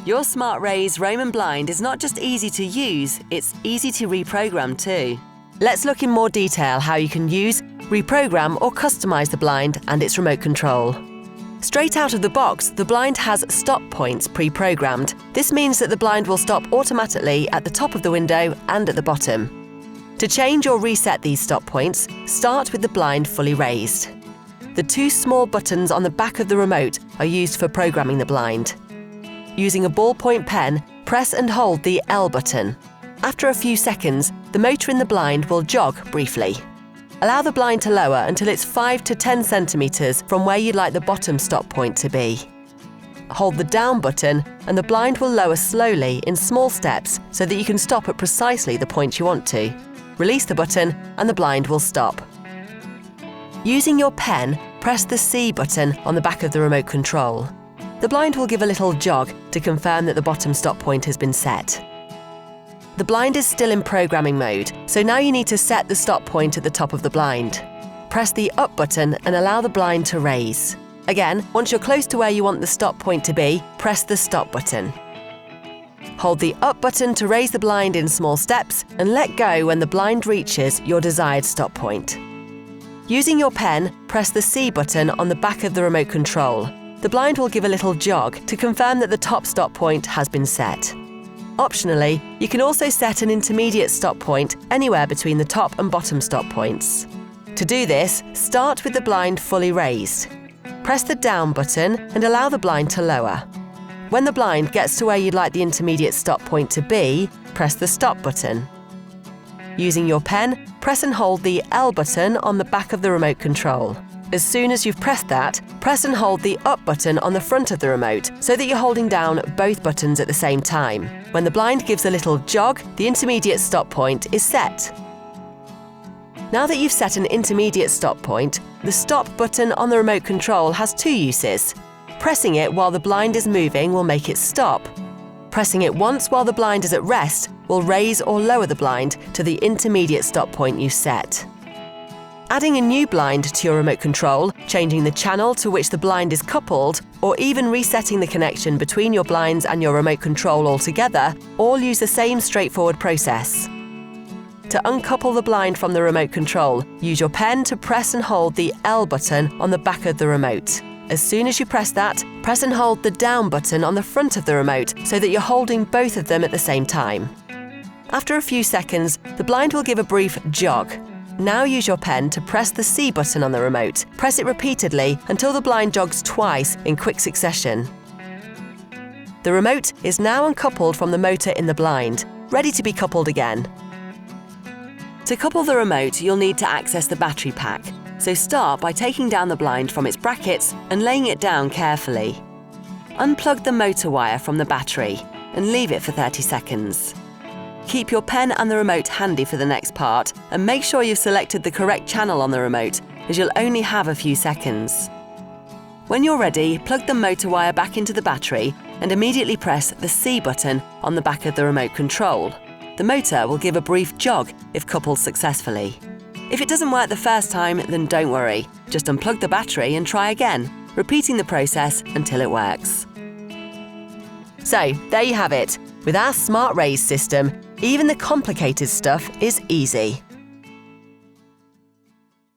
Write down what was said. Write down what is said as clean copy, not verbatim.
Your Smart Raise Roman blind is not just easy to use, it's easy to reprogram too. Let's look in more detail how you can use, reprogram or customize the blind and its remote control. Straight out of the box, the blind has stop points pre-programmed. This means that the blind will stop automatically at the top of the window and at the bottom. To change or reset these stop points, start with the blind fully raised. The two small buttons on the back of the remote are used for programming the blind. Using a ballpoint pen, press and hold the L button. After a few seconds, the motor in the blind will jog briefly. Allow the blind to lower until it's 5 to 10 centimeters from where you'd like the bottom stop point to be. Hold the down button and the blind will lower slowly in small steps so that you can stop at precisely the point you want to. Release the button and the blind will stop. Using your pen, press the C button on the back of the remote control. The blind will give a little jog to confirm that the bottom stop point has been set. The blind is still in programming mode, so now you need to set the stop point at the top of the blind. Press the up button and allow the blind to raise. Again, once you're close to where you want the stop point to be, press the stop button. Hold the up button to raise the blind in small steps and let go when the blind reaches your desired stop point. Using your pen, press the C button on the back of the remote control. The blind will give a little jog to confirm that the top stop point has been set. Optionally, you can also set an intermediate stop point anywhere between the top and bottom stop points. To do this, start with the blind fully raised. Press the down button and allow the blind to lower. When the blind gets to where you'd like the intermediate stop point to be, press the stop button. Using your pen, press and hold the L button on the back of the remote control. As soon as you've pressed that, press and hold the up button on the front of the remote so that you're holding down both buttons at the same time. When the blind gives a little jog, the intermediate stop point is set. Now that you've set an intermediate stop point, the stop button on the remote control has two uses. Pressing it while the blind is moving will make it stop. Pressing it once while the blind is at rest will raise or lower the blind to the intermediate stop point you set. Adding a new blind to your remote control, changing the channel to which the blind is coupled, or even resetting the connection between your blinds and your remote control altogether, all use the same straightforward process. To uncouple the blind from the remote control, use your pen to press and hold the L button on the back of the remote. As soon as you press that, press and hold the down button on the front of the remote so that you're holding both of them at the same time. After a few seconds, the blind will give a brief jog. Now use your pen to press the C button on the remote. Press it repeatedly until the blind jogs twice in quick succession. The remote is now uncoupled from the motor in the blind, ready to be coupled again. To couple the remote, you'll need to access the battery pack, so start by taking down the blind from its brackets and laying it down carefully. Unplug the motor wire from the battery and leave it for 30 seconds. Keep your pen and the remote handy for the next part and make sure you've selected the correct channel on the remote, as you'll only have a few seconds. When you're ready, plug the motor wire back into the battery and immediately press the C button on the back of the remote control. The motor will give a brief jog if coupled successfully. If it doesn't work the first time, then don't worry. Just unplug the battery and try again, repeating the process until it works. So, there you have it. With our Smart Raise system, even the complicated stuff is easy.